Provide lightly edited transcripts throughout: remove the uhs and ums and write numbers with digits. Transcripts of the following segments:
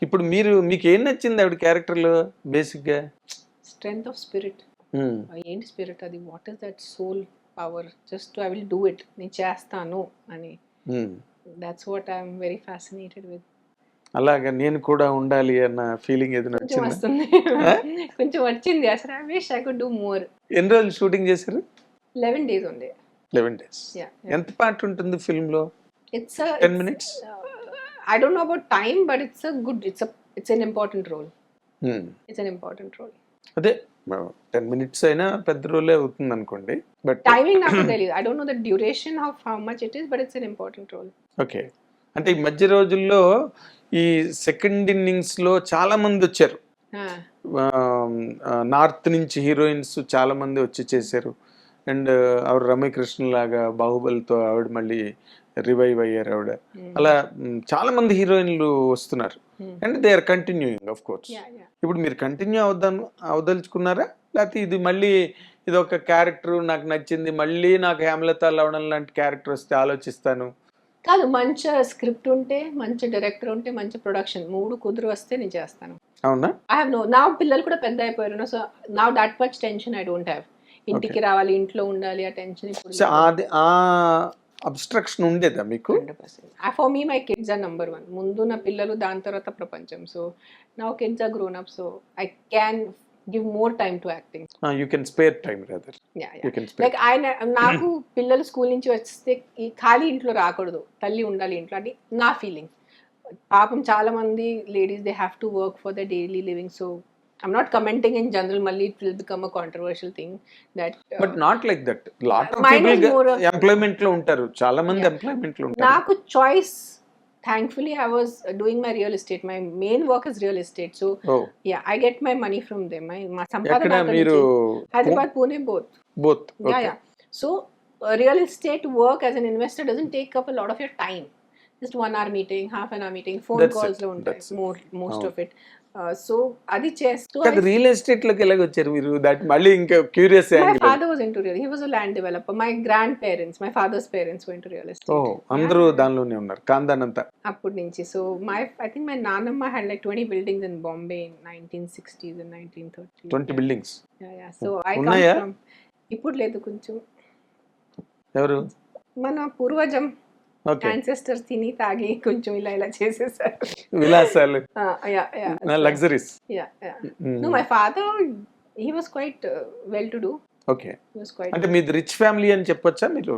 ఇప్పుడు మీకు ఏం నచ్చింది ఆవిడ క్యారెక్టర్లో బేసిక్గా? Strength of spirit. ఏంటి స్పిరిట్ అది? What is that soul power? Just I will do it, నేను చేస్తాను అని. That's what I'm very fascinated with. అలాగా నేను కూడా ఉండాలి అన్న ఫీలింగ్ ఏదైనా కొంచెం వచ్చిందా? వస్తుంది, కొంచెం వచ్చింది. అసలు I wish I could do more. ఎన్ని రోజులు షూటింగ్ చేశారు? 11 days ఉంది. 11 days. ఎంత పార్ట్ ఉంటుంది ఫిల్మ్ లో? It's 10 minutes. I don't know about time, but it's an important role. It's an important role. అదే 10 minutes అయినా పెద్ద రోలే అవుతుంది అనుకోండి. బట్ టైమింగ్ నాకు తెలియదు. I don't know the duration of how much it is, but it's an important role. Okay. అంటే ఈ మధ్య రోజుల్లో ఈ సెకండ్ ఇన్నింగ్స్ లో చాలా మంది వచ్చారు. నార్త్ నుంచి హీరోయిన్స్ చాలా మంది వచ్చి చేశారు. అండ్ ఆవిడ రమ్యకృష్ణ లాగా బాహుబలితో ఆవిడ మళ్ళీ రివైవ్ అయ్యారు ఆవిడ. అలా చాలా మంది హీరోయిన్లు వస్తున్నారు. And they are continuing of course. ఇప్పుడు మీరు కంటిన్యూ అవదలుచుకున్నారా, లేకపోతే ఇది మళ్ళీ ఇది ఒక క్యారెక్టర్ నాకు నచ్చింది, మళ్ళీ నాకు హేమలత లవణం లాంటి క్యారెక్టర్ వస్తే ఆలోచిస్తాను? కాదు, మంచి స్క్రిప్ట్ ఉంటే, మంచి డైరెక్టర్ ఉంటే, మంచి ప్రొడక్షన్, 3 కుదురు వస్తే నేను చేస్తాను. అవునా? ఐ హావ్ నో, నా పిల్లలు కూడా పెద్ద అయిపోయారు. So now that much tension I don't have. ఇంటికి రావాలి, ఇంట్లో ఉండాలి, ఆ టెన్షన్ ఇప్పుడు. అది ఆ అబ్స్ట్రక్షన్ ఉండేదా మీకు? 100%. For me my kids are number 1. ముందు నా పిల్లలు, దాని తర్వాత ప్రపంచం. So now kids are grown up, so I can give more time to acting. You can spare time rather. Like నాకు పిల్లలు స్కూల్ నుంచి వస్తే ఖాళీ ఇంట్లో రాకూడదు, తల్లి ఉండాలి ఇంట్లో, అది నా ఫీలింగ్. పాపం చాలా మంది ladies they have to work for the daily living. So I'm not commenting in general, malli it will become a controversial thing that but not like that. Lot of people employment lo untaru, chaala mandi employment lo untaru. Naku choice, thankfully I was doing my real estate, my main work is real estate. So yeah, I get my money from them. My sampadana meeru Hyderabad, Pune, both. Okay. Yeah. So real estate work as an investor doesn't take up a lot of your time. Just 1 hour meeting, half an hour meeting, phone calls lo untayi most of it. So అది చేస్తూ real estate లోకి ఎలాగ వచ్చారు మీరు? That మళ్ళీ ఇంకా curious. My father was into real, he was a land developer. My grand parents, my father's parents were into real estate. అందరూ దానిలోనే ఉన్నారు, ఖాందాన్ అంతా అప్పటి నుంచి. సో ఐ థింక్ మై నాన్నమ్మ had like 20 buildings in Bombay in 1960s and 1930s. 20 buildings. Yeah. So I come from, ఇప్పుడు లేదు, కొంచెం. ఎవరు? మన పూర్వజం, ancestors తిని తాగి కొంచెం ఇలా చేసేసారు విలాసాలు, luxuries. No, my father, he was quite well to do. Okay. అంటే మీది రిచ్ ఫ్యామిలీ అని చెప్పొచ్చా మీరు?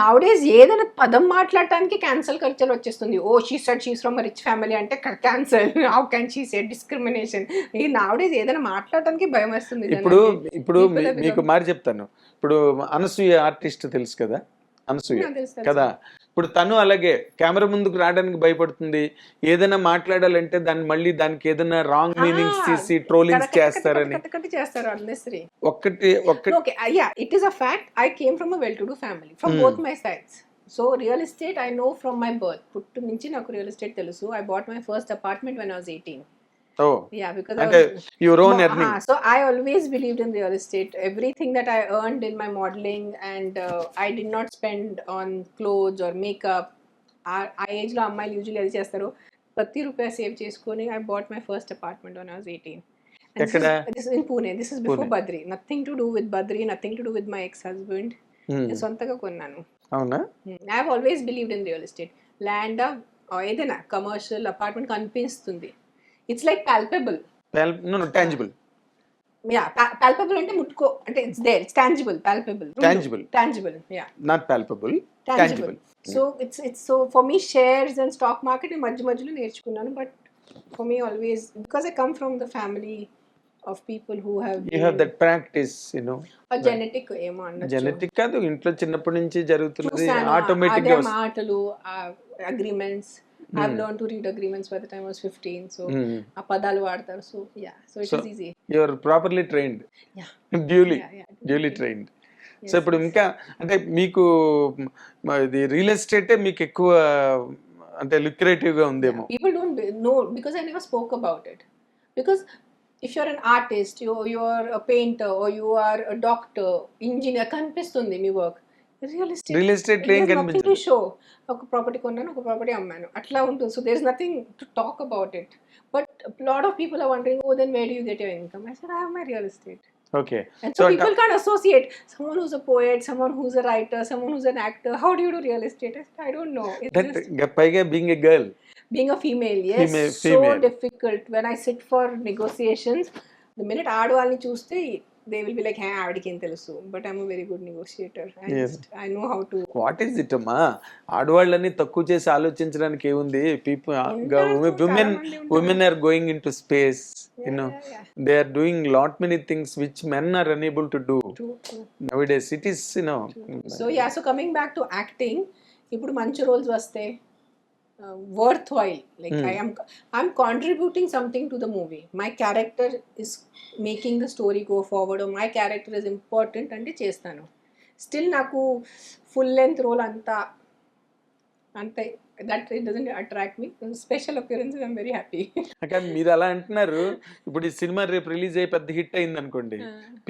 నౌడేస్ ఏదైనా పదం మాట్లాడటానికి క్యాన్సల్ కల్చర్ వచ్చేస్తుంది. Oh she said she's from rich family అంటే cancel, how can she said, discrimination. ఈ నౌడేస్ ఏదైనా మాట్లాడటానికి భయం వస్తుంది. ఇప్పుడు మీకు మాట చెప్తాను. ఇప్పుడు అనసూయ ఆర్టిస్ట్ తెలుసు కదా, అనసూయ కదా, ఇప్పుడు తను అలాగే కెమెరా ముందుకు రావడానికి భయపడుతుంది. ఏదైనా మాట్లాడాలంటే దానికి ఏదైనా రాంగ్ మీనింగ్స్ తీసి ట్రోలింగ్స్ చేస్తారని ఒక్కటి. It is a fact. I came from a well to do family from both my sides. So real estate I know from my birth. పుట్టు నుంచి నాకు రియల్ ఎస్టేట్ తెలుసు. I bought my first apartment when I was 18. Oh, yeah, because your own earning. So I always believed in real estate. Everything that I earned in my modeling, and I did not spend on clothes or makeup. ఆ age లో అమ్మాయిలు usually అది చేస్తారు, ప్రతి రూపాయి save చేసుకొని I bought my first apartment when I was 18. This is in Pune. This is before Badri. Nothing to do with Badri, nothing to do with my ex-husband. సొంతగా కొన్నాను. అవునా? I have always believed in real estate. Land ఏదైనా commercial apartment కనిపిస్తుంది, it's like palpable. No, tangible. Yeah, palpable ante mutko ante it's there, it's tangible. Palpable, tangible. Yeah, not palpable, tangible. So it's so for me shares and stock market majjalo nerchukunnanu, but for me always, because I come from the family of people who have that practice, a genetic emo annachu. Genetic kaadu, intlo chinnappu nunchi jarugutunnadi automatic ga maatalu, agreements. I've learned to read agreements by the time I was 15. So ఆ పదాలు వాడతారు. So yeah, so it is easy. You are properly trained. Yeah. duly trained. So ఇప్పుడు ఇంకా అంటే మీకు ఇది real ఎస్టేటే మీకు ఎక్కువ అంటే లుక్రేటివ్ గా ఉందేమో. People don't know because I never spoke about it. Because if you're an artist, you're a painter, or you are a doctor, engineer, కనిపిస్తుంది మీ వర్క్. రియలిస్టిక్ రియల్ ఎస్టేట్ ఏం నథింగ్ టు కనిపించదు. Show. ఒక property కొన్నాను, ఒక property అమ్మాను, అట్లా ఉంటుంది. So there is nothing to talk about it. But lot of people are wondering, oh then where do you get your income? I said I have my real estate. Okay. And so so అంటే people can't associate someone who's a poet, someone who's a writer, someone who's an actor. How do you do real estate? I said, I don't know. It's that just పైగా being a girl. being a female. Yes, Female. so difficult. When I sit for negotiations, the minute ఆడవాళ్ళని చూస్తే they will be like, hey, ఆవిడకి ఏం తెలుసు. But I'm a very good negotiator. Yes. I know how to. What is it అమ్మా? ఆడవాళ్ళని తక్కువ చేసి ఆలోచించడానికి ఏముంది? పీపుల్ ఉంటారు, ఉమెన్ చాలా మంది ఉంటారు. Women are going in to space, Yeah, yeah. They are doing lot many things which men are unable to do True, true. Nowadays. It is so yeah, so coming back to acting, ఇప్పుడు మంచి roles వస్తే worthwhile, like I'm contributing something to the movie. My character is making the story go forward, my character is important అంటే చేస్తాను. Still నాకు full length role అంతా అంతే, that it doesn't attract me. Special appearances I'm very happy. కానీ మీరు అలా అంటున్నారు. ఇప్పుడు ఈ సినిమా రేపు రిలీజ్ అయ్యి పెద్ద హిట్ అయింది అనుకోండి,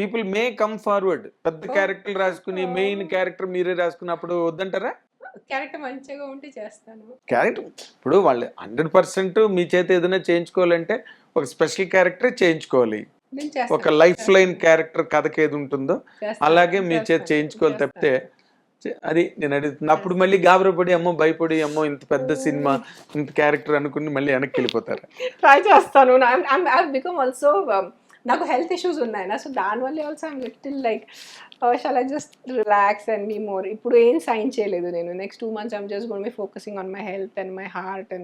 పీపుల్ మే కమ్ ఫార్వర్డ్. పెద్ద క్యారెక్టర్ రాసుకుని మెయిన్ క్యారెక్టర్ మీరే రాసుకున్నప్పుడు వద్దంటారా? క్యారెక్టర్ మంచిగా ఉంటే చేస్తాను. క్యారెక్టర్ ఇప్పుడు వాళ్ళు 100% మీ చేత ఏదైనా చేయించుకోవాలంటే ఒక స్పెషల్ క్యారెక్టర్ చేయించుకోవాలి. నేను చేస్తాను. ఒక లైఫ్ లైన్ క్యారెక్టర్ కథకి ఏది ఉంటుందో చేస్తాను, అలాగే మీ చేత చేస్తాను, చేయించుకోవాలి తప్పితే చేస్తాను. అది నేను అడుగుతున్నా. అప్పుడు మళ్ళీ గాబరపడి అమ్మో భయపడి అమ్మో ఇంత పెద్ద సినిమా ఇంత క్యారెక్టర్ అనుకుని మళ్ళీ వెనక్కి వెళ్ళిపోతారు. ట్రై చేస్తాను. ఐ బికమ్ ఆల్సో, నాకు హెల్త్ ఇష్యూస్ ఉన్నాయి నా, సో దానివల్ల also I'm little like shall I just relax and be more. ఇప్పుడు ఏం సైన్ చేయలేదు నేను. Next 2 months I'm just going be focusing on my health and my heart and